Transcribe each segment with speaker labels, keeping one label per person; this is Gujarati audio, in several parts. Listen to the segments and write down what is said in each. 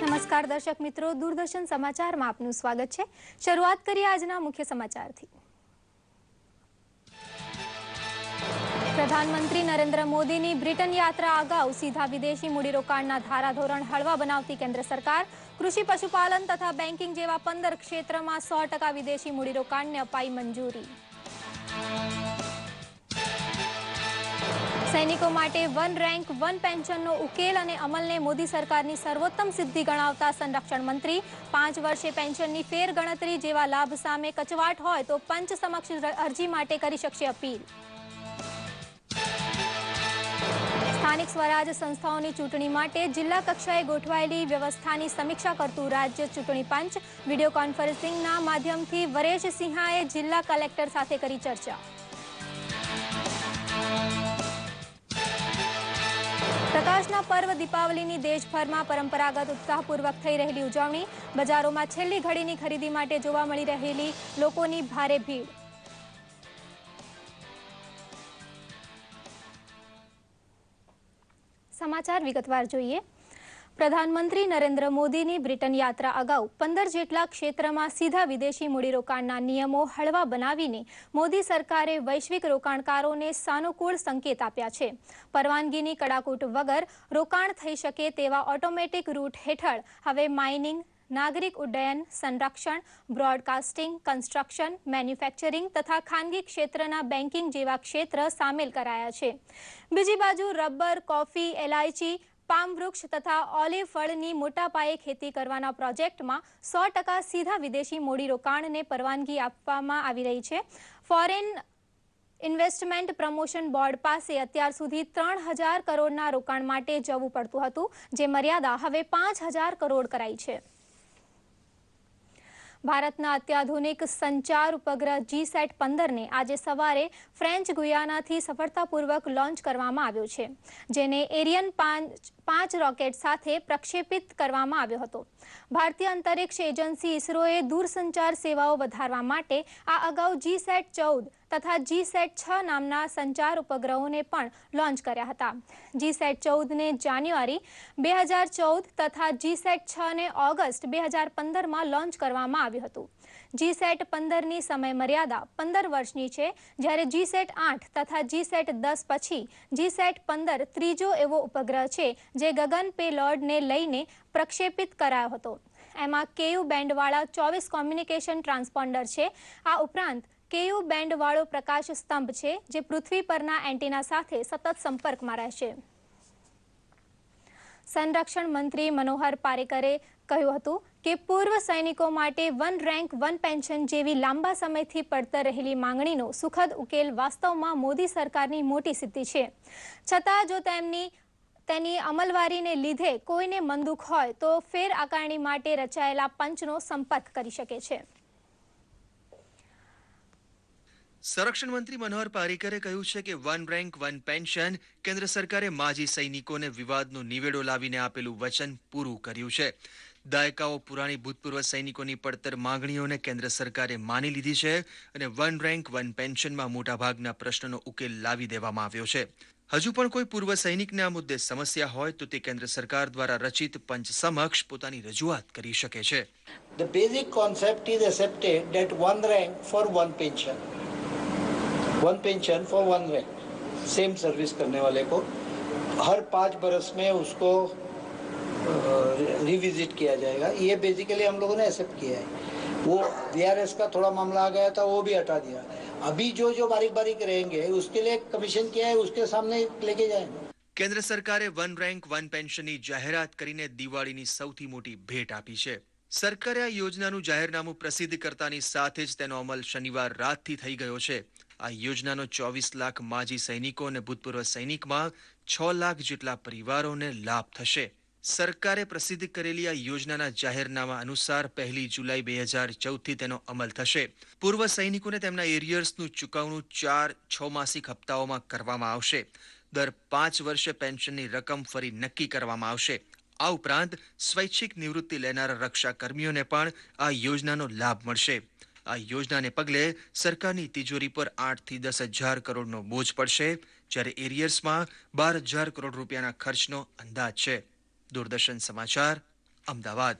Speaker 1: નમસ્કાર દર્શક મિત્રો, દૂરદર્શન સમાચારમાં આપનું સ્વાગત છે। શરૂઆત કરીએ આજના મુખ્ય સમાચારથી। પ્રધાનમંત્રી નરેન્દ્ર મોદીની બ્રિટન યાત્રા અગાઉ સીધા વિદેશી મૂડીરોકાણના ધારાધોરણ હળવા બનાવતી કેન્દ્ર સરકાર કૃષિ, પશુપાલન તથા બેન્કિંગ જેવા 15 ક્ષેત્રમાં 100% વિદેશી મૂડીરોકાણને અપાઈ મંજૂરી। સૈનિકો માટે વન રેન્ક વન પેન્શનનો ઉકેલ અને અમલને મોદી સરકારની સર્વોત્તમ સિદ્ધિ ગણાવતા સંરક્ષણ મંત્રી 5 વર્ષે પેન્શનની ફેર ગણતરી જેવા લાભ સામે કચવાટ હોય તો પંચ સમક્ષ અરજી માટે કરી શકશે અપીલ। સ્થાનિક સ્વરાજ સંસ્થાઓની ચૂંટણી માટે જિલ્લા કક્ષાએ ગોઠવાયેલી વ્યવસ્થાની સમીક્ષા કરતું રાજ્ય ચૂંટણી પંચ વિડીયો કોન્ફરન્સિંગના માધ્યમથી વરેશ સિંહાએ જિલ્લા કલેક્ટર સાથે કરી ચર્ચા। પ્રકાશના પર્વ દીપાવલીની દેશભરમાં પરંપરાગત ઉત્સાહપૂર્વક થઈ રહેલી ઉજવણી, બજારોમાં છેલ્લી ઘડીની ખરીદી માટે જોવા મળી રહેલી લોકોની ભારે ભીડ। સમાચાર વિગતવાર જોઈએ। પ્રધાનમંત્રી નરેન્દ્ર મોદીની બ્રિટન યાત્રા અગાઉ 15 જેટલા ક્ષેત્રમાં સીધા વિદેશી મૂડીરોકાણના નિયમો હળવા બનાવીને મોદી સરકારે વૈશ્વિક રોકાણકારોને સાનુકૂળ સંકેત આપ્યા છે। પરવાનગીની કડાકૂટ વગર રોકાણ થઈ શકે તેવા ઓટોમેટિક રૂટ હેઠળ હવે માઇનિંગ, નાગરિક ઉડ્ડયન, સંરક્ષણ, બ્રોડકાસ્ટિંગ, કન્સ્ટ્રક્શન, મેન્યુફેક્ચરિંગ તથા ખાનગી ક્ષેત્રના બેન્કિંગ જેવા ક્ષેત્ર સામેલ કરાયા છે। બીજી બાજુ રબર, કોફી, એલાયચી, પામ વૃક્ષ તથા ઓલિવ ફળની મોટા પાયે ખેતી કરવાના પ્રોજેક્ટમાં 100% સીધા વિદેશી મૂડીરોકાણને પરવાનગી આપવામાં આવી રહી છે। ફોરેન ઇન્વેસ્ટમેન્ટ પ્રમોશન બોર્ડ પાસે અત્યાર સુધી 3000 કરોડના રોકાણ માટે જવું પડતું હતું, જે મર્યાદા હવે 5000 કરોડ કરાઈ છે। ભારતના અત્યાધુનિક સંચાર ઉપગ્રહ GSAT-15ને આજે સવારે ફ્રેન્ચ ગુયાનાથી સફળતાપૂર્વક લોન્ચ કરવામાં આવ્યો છે, જેને એરિયન 5 રોકેટ સાથે પ્રક્ષેપિત કરવામાં આવ્યો હતો। ભારતીય અંતરિક્ષ એજન્સી ઇસરોએ દૂરસંચાર સેવાઓ વધારવા માટે આ અગાઉ GSAT-14 તથા GSAT-6 નામના સંચાર ઉપગ્રહોને પણ લોન્ચ કર્યા હતા। GSAT-14ને જાન્યુઆરી 2014 તથા GSAT-6ને ઓગસ્ટ 2015માં લોન્ચ કરવામાં આવ્યું હતું। GSAT-15ની સમય મર્યાદા 15 વર્ષની છે, જ્યારે GSAT-8 તથા GSAT-10 પછી GSAT-15 ત્રીજો એવો ઉપગ્રહ છે જે ગગન પેલોડને લઈને પ્રક્ષેપિત કરાયો હતો। એમાં KU બેન્ડવાળા 24 કોમ્યુનિકેશન ટ્રાન્સપોન્ડર છે। આ ઉપરાંત KU બેન્ડવાળો પ્રકાશ સ્તંભ છે, જે પૃથ્વી પરના એન્ટીના સાથે સતત સંપર્કમાં રહેશે। સંરક્ષણ મંત્રી મનોહર પારેકરે કહ્યું હતું કે પૂર્વ સૈનિકો માટે વન રેન્ક વન પેન્શન જેવી લાંબા સમયથી પડતર રહેલી માંગણીનો સુખદ ઉકેલ વાસ્તવમાં મોદી સરકારની મોટી સિદ્ધિ છે। છતાં જો તેની અમલવારીને લીધે કોઈને મનદુખ હોય તો ફેર આકારણી માટે રચાયેલા પંચનો સંપર્ક કરી શકે છે।
Speaker 2: સંરક્ષણ મંત્રી મનોહર પારીકરે કહ્યું છે કે વન રેન્ક વન પેન્શન કેન્દ્ર સરકારે માજી સૈનિકોને વિવાદનો નિવેડો લાવીને આપેલું વચન પૂરું કર્યું છે। દાયકાઓ પુરાણી ભૂતપૂર્વ સૈનિકોની પડતર માંગણીઓને કેન્દ્ર સરકારે માની લીધી છે અને વન રેન્ક વન પેન્શનમાં મોટાભાગના પ્રશ્નોનો ઉકેલ લાવી દેવામાં આવ્યો છે। હજુ પણ કોઈ પૂર્વ સૈનિકને આ મુદ્દે સમસ્યા હોય તો તે કેન્દ્ર સરકાર દ્વારા રચિત પંચ સમક્ષ પોતાની રજૂઆત કરી શકે છે।
Speaker 3: The basic concept is accepted that one rank for one pension. One pension for one rank, same service करने वाले को हर 5 बरस में उसको रिविजिट किया जाएगा। ये बेसिकली हम लोगों ने एक्सेप्ट किया है। वो VRS का थोड़ा मामला आ गया था, वो भी हटा दिया। अभी जो बारीक बारीक रहेंगे उसके लिए कमीशन किया है, उसके सामने लेके जाएंगे।
Speaker 2: કેન્દ્ર સરકારે વન રેન્ક વન પેન્શનની જાહેરાત કરીને દિવાળીની સૌથી મોટી ભેટ આપી છે। સરકારે આ યોજનાનું જાહેરનામું પ્રસિદ્ધ કરતાની સાથે જ તેનો અમલ શનિવાર રાતથી થઈ ગયો છે। આ યોજનાનો 24 લાખ માજી સૈનિકો અને ભૂતપૂર્વ સૈનિકમાં 6 લાખ જેટલા પરિવારોને લાભ થશે। સરકારે પ્રસિદ્ધ કરેલી આ યોજનાના જાહેરનામા અનુસાર 1 જુલાઈ 2014થી તેનો અમલ થશે। પૂર્વ સૈનિકોને તેમના એરિયર્સનું ચૂકવણું 4 માસિક હપ્તાઓમાં કરવામાં આવશે। દર 5 વર્ષે પેન્શનની રકમ ફરી નક્કી કરવામાં આવશે। આ ઉપરાંત સ્વૈચ્છિક નિવૃત્તિ લેનારા રક્ષા કર્મીઓને પણ આ યોજનાનો લાભ મળશે। આ યોજનાને પગલે સરકારની તિજોરી પર 8 થી 10,000 કરોડનો બોજ પડશે, જ્યારે એરિયર્સમાં 12,000 કરોડ રૂપિયાના ખર્ચનો અંદાજ છે। દૂરદર્શન સમાચાર અમદાવાદ.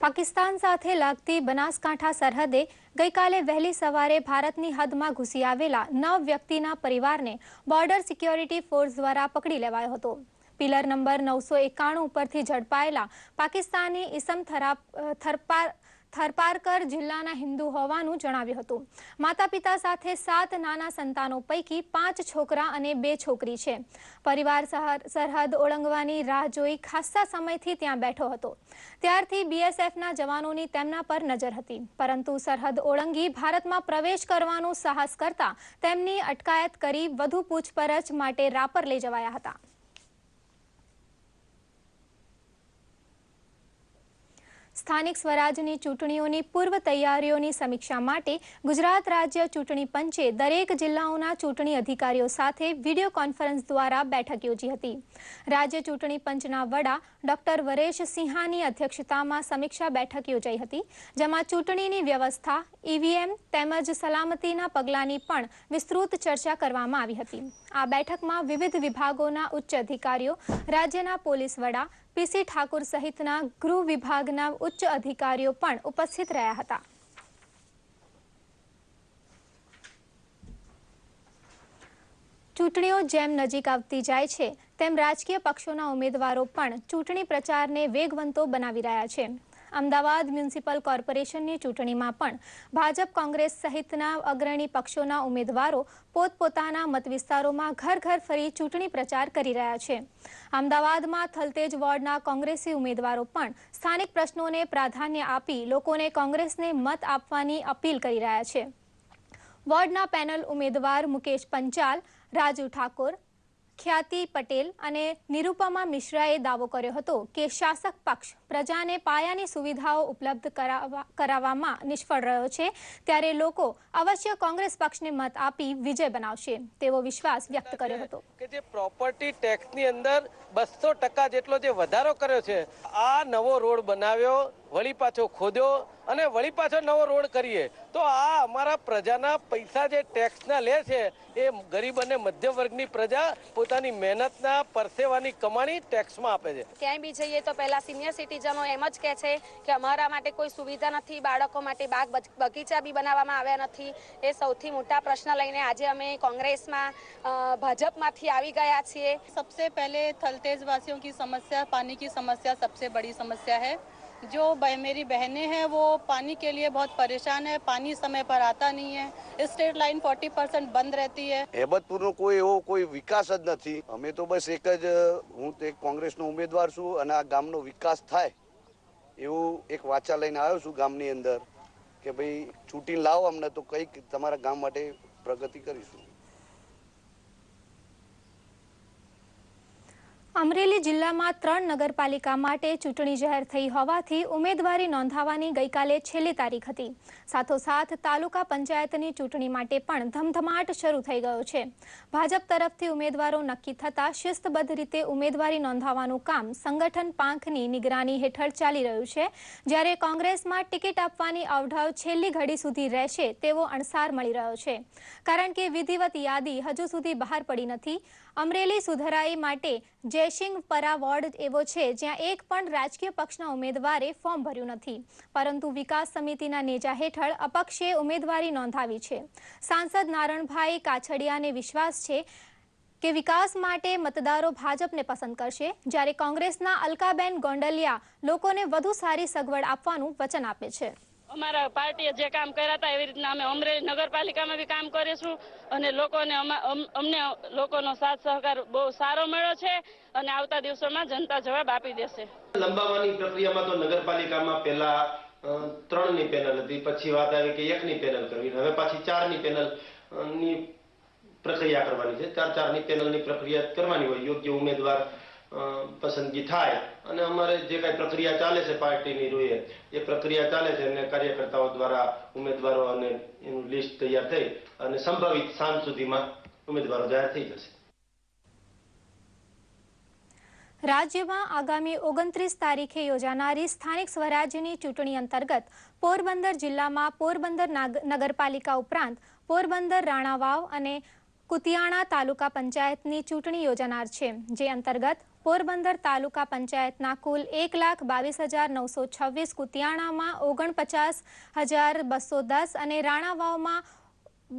Speaker 1: પાકિસ્તાન સાથે લાગતી બનાસકાંઠા સરહદે ગઈકાલે વહેલી સવારે ભારતની હદમાં ઘૂસી આવેલા 9 વ્યક્તિના પરિવારને બોર્ડર સિક્યોરિટી ફોર્સ દ્વારા પકડી લેવાયો હતો. પિલર નંબર 991 ઉપરથી ઝડપાયેલા પાકિસ્તાની ઇસમ થરપારકર જિલ્લાના હિન્દુ હોવાનું જણાવ્યું હતું. માતા પિતા સાથે 7 નાના સંતાનો પૈકી 5 છોકરા અને 2 છોકરી છે. પરિવાર સરહદ ઓળંગવાની રાહ જોઈ ખાસ્સા સમયથી ત્યાં બેઠો હતો. ત્યારથી બીએસએફના જવાનોની તેમના પર નજર હતી, પરંતુ સરહદ ઓળંગી ભારતમાં પ્રવેશ કરવાનું સાહસ કરતા તેમની અટકાયત કરી વધુ પૂછપરછ માટે રાપર લઈ જવાયા હતા. સ્થાનિક સ્વરાજની ચૂંટણીઓની પૂર્વ તૈયારીઓની સમીક્ષા માટે ગુજરાત રાજ્ય ચૂંટણી પંચે દરેક જિલ્લાઓના ચૂંટણી અધિકારીઓ સાથે વિડીયો કોન્ફરન્સ દ્વારા બેઠક યોજી હતી. રાજ્ય ચૂંટણી પંચના વડા ડોક્ટર વરેશ સિંહાની અધ્યક્ષતામાં સમીક્ષા બેઠક યોજાઈ હતી, જેમાં ચૂંટણીની વ્યવસ્થા, ઈવીએમ તેમજ સલામતીના પગલાંની પણ વિસ્તૃત ચર્ચા કરવામાં આવી હતી. આ બેઠકમાં વિવિધ વિભાગોના ઉચ્ચ અધિકારીઓ, રાજ્યના પોલીસ વડા, પીસી ઠાકુર સહિતના ગૃહ વિભાગના ઉચ્ચ અધિકારીઓ પણ ઉપસ્થિત રહ્યા હતા. ચૂંટણીઓ જેમ નજીક આવતી જાય છે તેમ રાજકીય પક્ષોના ઉમેદવારો પણ ચૂંટણી પ્રચારને વેગવંતો બનાવી રહ્યા છે. અમદાવાદ મ્યુનિસિપલ કોર્પોરેશનની ચૂંટણીમાં પણ ભાજપ, કોંગ્રેસ સહિતના અગ્રણી પક્ષોના ઉમેદવારો પોતપોતાના મતવિસ્તારોમાં ઘર ઘર ફરી ચૂંટણી પ્રચાર કરી રહ્યા છે. અમદાવાદમાં થલતેજ વોર્ડના કોંગ્રેસી ઉમેદવારો પણ સ્થાનિક પ્રશ્નોને પ્રાધાન્ય આપી લોકોને કોંગ્રેસને મત આપવાની અપીલ કરી રહ્યા છે. વોર્ડના પેનલ ઉમેદવાર મુકેશ પંચાલ, રાજુ ઠાકોર, ખ્યાતિ પટેલ અને નિરૂપમા મિશ્રાએ દાવો કર્યો હતો કે શાસક પક્ષ પ્રજાને પાયાની સુવિધાઓ ઉપલબ્ધ કરાવવામાં નિષ્ફળ રહ્યો છે, ત્યારે લોકો અવશ્ય કોંગ્રેસ પક્ષને મત આપી વિજય બનાવશે તેવો વિશ્વાસ વ્યક્ત કર્યો હતો.
Speaker 4: કે જે પ્રોપર્ટી ટેક્સની અંદર 200% જેટલો જે વધારો કર્યો છે, આ નવો રોડ બનાવ્યો, વળી પાછો ખોદ્યો અને વળી પાછો નવો રોડ કરીએ તો આ અમારા પ્રજાના પૈસા જે ટેક્સના લે છે એ ગરીબ અને મધ્યમ વર્ગની પ્રજા પોતાની મહેનતના પરસેવાની કમાણી ટેક્સમાં આપે છે.
Speaker 5: ક્યાંય બી જઈએ તો પહેલા સિનિયર સિટીઝનો એમ જ કહે છે કે અમારા માટે કોઈ સુવિધા નથી, બાળકો માટે બાગ બગીચા બી બનાવવામાં આવ્યા નથી. એ સૌથી મોટા પ્રશ્ન લઈને આજે અમે કોંગ્રેસમાં ભાજપમાંથી આવી ગયા છીએ.
Speaker 6: सबसे पहले थलतेज वासियों की समस्या, पानी की समस्या सबसे बड़ी समस्या है. जो मेरी बहनें हैं वो पानी के लिए बहुत परेशान है, पानी समय पर आता नहीं है, स्ट्रेट लाइन 40% બંધ રહેતી है.
Speaker 7: હેબતપુરનો કોઈ વિકાસ જ નથી. અમે તો બસ એક જ, હું તો એક કોંગ્રેસનો ઉમેદવાર છું અને આ ગામનો વિકાસ થાય એવું એક વાચા લઈને આવ્યો છું ગામની અંદર કે ભાઈ ચૂંટીને લાવો અમને તો કંઈક તમારા ગામ માટે પ્રગતિ કરીશું.
Speaker 1: અમરેલી જિલ્લામાં 3 નગરપાલિકા માટે ચૂંટણી જાહેર થઈ હોવાથી ઉમેદવારી નોંધાવવાની ગઈકાલે છેલ્લી તારીખ હતી. સાથોસાથ તાલુકા પંચાયતની ચૂંટણી માટે પણ ધમધમાટ શરૂ થઈ ગયો છે. ભાજપ તરફથી ઉમેદવારો નક્કી થતાં શિસ્તબદ્ધ રીતે ઉમેદવારી નોંધાવવાનું કામ સંગઠન પાંખની નિગરાની હેઠળ ચાલી રહ્યું છે, જ્યારે કોંગ્રેસમાં ટિકિટ આપવાની અવઢવ છેલ્લી ઘડી સુધી રહેશે તેવો અણસાર મળી રહ્યો છે, કારણ કે વિધિવત યાદી હજુ સુધી બહાર પડી નથી. અમરેલી સુધરાઈ માટે જયસિંહપરા વોર્ડ એવો છે જ્યાં એક પણ રાજકીય પક્ષના ઉમેદવારે ફોર્મ ભર્યું નથી, પરંતુ વિકાસ સમિતિના નેજા હેઠળ અપક્ષે ઉમેદવારી નોંધાવી છે. સાંસદ નારણભાઈ કાછડિયાને વિશ્વાસ છે કે વિકાસ માટે મતદારો ભાજપને પસંદ કરશે, જ્યારે કોંગ્રેસના અલકાબેન ગોંડલિયા લોકોને વધુ સારી સગવડ આપવાનું વચન આપે છે.
Speaker 8: અમારા પાર્ટીએ જે કામ કર્યા હતા એવી રીતના અમે અમરેલી નગરપાલિકામાં બી કામ કરીશું અને લોકોને અમને લોકોનો સાથ સહકાર બહુ સારો મળ્યો છે અને આવતા દિવસોમાં જનતા જવાબ આપી દેશે.
Speaker 9: લંબાવવાની પ્રક્રિયામાં તો નગરપાલિકામાં પહેલા 3ની પેનલ હતી, પછી વાત આવી કે 1ની પેનલ કરવી, હવે પાછી 4ની પેનલની પ્રક્રિયા કરવાની છે. 4ની પેનલની પ્રક્રિયા કરવાની હોય, યોગ્ય ઉમેદવાર પસંદગી થાય અને અમારે જે કાંઈ પ્રક્રિયા ચાલે છે પાર્ટીની રૂએ એ પ્રક્રિયા ચાલે છે અને કાર્યકર્તાઓ દ્વારા ઉમેદવારો અને એનું લિસ્ટ તૈયાર થઈ અને સંભવિત સાંજ સુધીમાં ઉમેદવારો જાહેર થઈ જશે.
Speaker 1: રાજ્યમાં આગામી 29 તારીખે યોજાનારી સ્થાનિક સ્વરાજ્યની ચૂંટણી અંતર્ગત પોરબંદર જિલ્લામાં પોરબંદર નગરપાલિકા ઉપરાંત પોરબંદર, રાણાવાવ અને કુતિયાણા તાલુકા પંચાયતની ચૂંટણી યોજાનાર છે, જે અંતર્ગત પોરબંદર તાલુકા પંચાયતના કુલ 1,22,926 કુતિયાણામાં 49,210 અને રાણાવાવમાં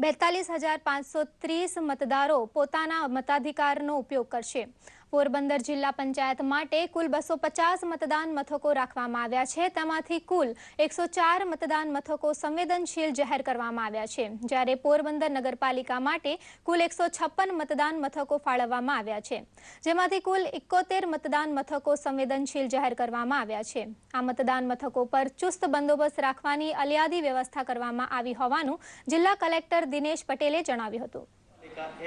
Speaker 1: 42,530 મતદારો પોતાના મતાધિકારનો ઉપયોગ કરશે. પોરબંદર જિલ્લા પંચાયત માટે કુલ 250 મતદાન મથકો રાખવામાં આવ્યા છે. તેમાંથી કુલ 104 મતદાન મથકો સંવેદનશીલ જાહેર કરવામાં આવ્યા છે, જ્યારે પોરબંદર નગરપાલિકા માટે કુલ 156 મતદાન મથકો ફાળવવામાં આવ્યા છે, જેમાંથી કુલ 71 મતદાન મથકો સંવેદનશીલ જાહેર કરવામાં આવ્યા છે. આ મતદાન મથકો પર ચુસ્ત બંદોબસ્ત રાખવાની અલિયાદી વ્યવસ્થા કરવામાં આવી હોવાનું જિલ્લા કલેક્ટર દિનેશ પટેલે જણાવ્યું હતું.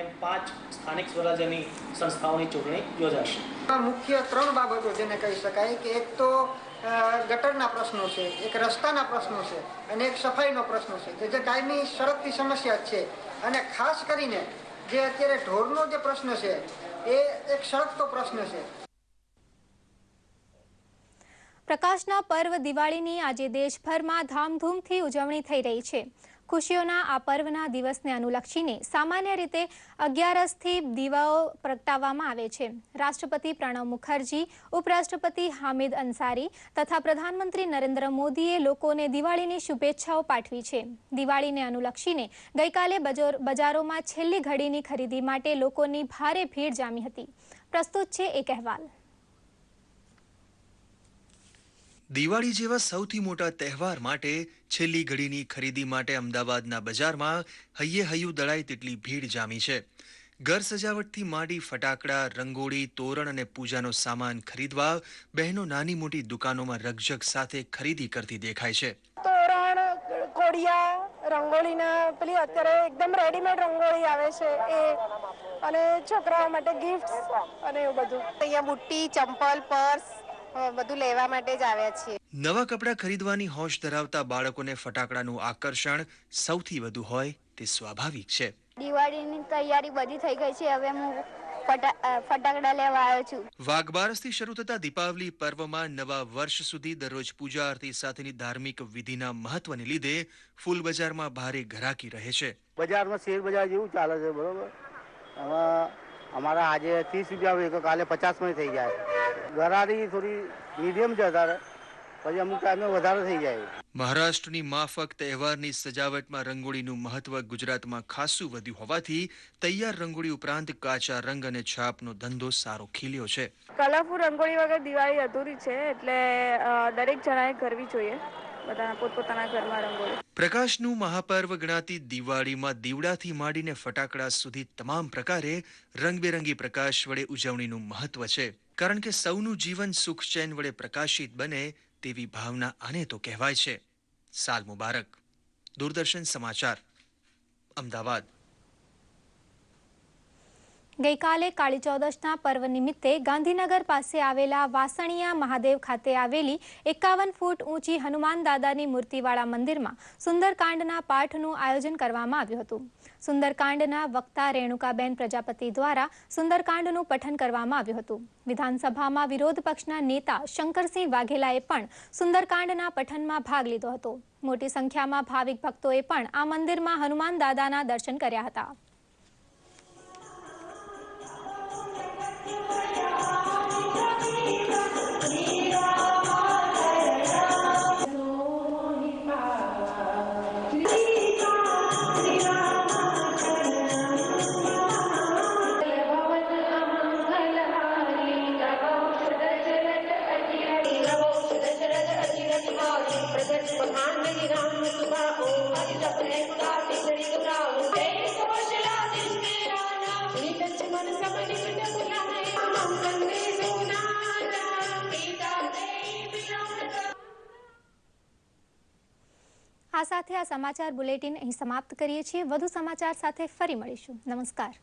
Speaker 10: એમ 5 સ્થાનિક સ્વરાજ્યની સંસ્થાઓની ચૂંટણી યોજાશે.
Speaker 11: મુખ્ય 3 બાબતો જેને કહી શકાય કે એક તો ગટરના પ્રશ્નો છે, એક રસ્તાના પ્રશ્નો છે અને એક સફાઈનો પ્રશ્ન છે કે જે કાયમી સળગતી સમસ્યા છે. અને ખાસ કરીને જે અત્યારે ઢોરનો જે પ્રશ્ન છે એ એક સળગતો પ્રશ્ન છે.
Speaker 1: પ્રકાશના પર્વ દિવાળીની આજે દેશભરમાં ધામધૂમથી ઉજવણી થઈ રહી છે. ખુશીઓના આ પર્વના દિવસને અનુલક્ષીને સામાન્ય રીતે 11થી દીવાઓ પ્રગટાવવામાં આવે છે. રાષ્ટ્રપતિ પ્રણવ મુખર્જી, ઉપરાષ્ટ્રપતિ હામિદ અંસારી તથા પ્રધાનમંત્રી નરેન્દ્ર મોદીએ લોકોને દિવાળીની શુભેચ્છાઓ પાઠવી છે. દિવાળીને અનુલક્ષીને ગઈકાલે બજારોમાં છેલ્લી ઘડીની ખરીદી માટે લોકોની ભારે ભીડ જામી હતી. પ્રસ્તુત છે એક અહેવાલ.
Speaker 2: દિવાળી જેવા સૌથી મોટા તહેવાર માટે છેલ્લી ઘડીની ખરીદી માટે અમદાવાદના બજારમાં હૈયે હૈયું દળાય તેટલી ભીડ જામી છે. ઘર સજાવટથી માંડી ફટાકડા, રંગોળી, તોરણ અને પૂજાનો સામાન ખરીદવા બહેનો નાની મોટી દુકાનોમાં રકઝક સાથે ખરીદી કરતી દેખાય છે.
Speaker 12: તોરણ, કોડિયા, રંગોળીના પેલી અત્યારે એકદમ રેડીમેડ રંગોળી આવે છે એ, અને છોકરાઓ માટે ગિફ્ટ્સ અને એવું બધું. અહીંયા બુટ્ટી, ચંપલ, પર્સ બધું લેવા માટે જ આવ્યા છીએ.
Speaker 2: નવા કપડાં ખરીદવાની હોશ ધરાવતા બાળકોને ફટાકડાનું આકર્ષણ સૌથી વધુ હોય તે સ્વાભાવિક છે.
Speaker 13: દિવાળીની તૈયારી બધી થઈ ગઈ છે, હવે હું ફટાકડા લેવા આવ્યો છું.
Speaker 2: વાઘબારસથી શરૂ થતા દીપાવલી પર્વમાં નવા વર્ષ સુધી દરરોજ પૂજા આરતી સાથેની ધાર્મિક વિધિના મહત્વને લીધે ફૂલ બજારમાં ભારે ઘરાકી રહે છે.
Speaker 14: બજારમાં શેર બજાર જેવું ચાલે છે, બરોબર. અમારા આજે 30 રૂપિયા હોય, કાલે 50 માં થઈ જાય. ગરારી થોડી મીડિયમ છે, અત્યારે પછી અમુક ટાઈમે વધારે થઈ જાય.
Speaker 2: મહારાષ્ટ્રની માફક તહેવારની સજાવટમાં રંગોળીનું મહત્વ ગુજરાતમાં ખાસું વધ્યું હોવાથી તૈયાર રંગોળી ઉપરાંત કાચા રંગ અને છાપનો ધંધો સારો ખીલ્યો છે.
Speaker 12: કલરફુલ રંગોળી વગર દિવાળી અધૂરી છે, એટલે દરેક જણાએ કરવી જોઈએ બધાના પોતપોતાના ઘરમાં રંગોળી.
Speaker 2: પ્રકાશનું મહાપર્વ ગણાતી દિવાળીમાં દીવડાથી માંડીને ફટાકડા સુધી તમામ પ્રકારે રંગબેરંગી પ્રકાશ વડે ઉજવણીનું મહત્વ છે. કારણ કે સૌનું જીવન સુખ ચેન વડે પ્રકાશિત બને તેવી ભાવના આને તો કહેવાય છે. સાલ મુબારક. દૂરદર્શન સમાચાર, અમદાવાદ.
Speaker 1: ગઈકાલે કાળી ચૌદશના પર્વ નિમિત્તે ગાંધીનગર પાસે આવેલા વાસણિયા મહાદેવ ખાતે આવેલી 51 ફૂટ ઊંચી હનુમાન દાદાની મૂર્તિવાળા મંદિરમાં સુંદરકાંડના પાઠનું આયોજન કરવામાં આવ્યું હતું. સુંદરકાંડના વક્તા રેણુકાબેન પ્રજાપતિ દ્વારા સુંદરકાંડનું પઠન કરવામાં આવ્યું હતું. વિધાનસભામાં વિરોધ પક્ષના નેતા શંકરસિંહ વાઘેલાએ પણ સુંદરકાંડના પઠનમાં ભાગ લીધો હતો. મોટી સંખ્યામાં ભાવિક ભક્તોએ પણ આ મંદિરમાં હનુમાન દાદાના દર્શન કર્યા હતા. આ સાથે આ સમાચાર બુલેટિન અહીં સમાપ્ત કરીએ છીએ. વધુ સમાચાર સાથે ફરી મળીશું. નમસ્કાર.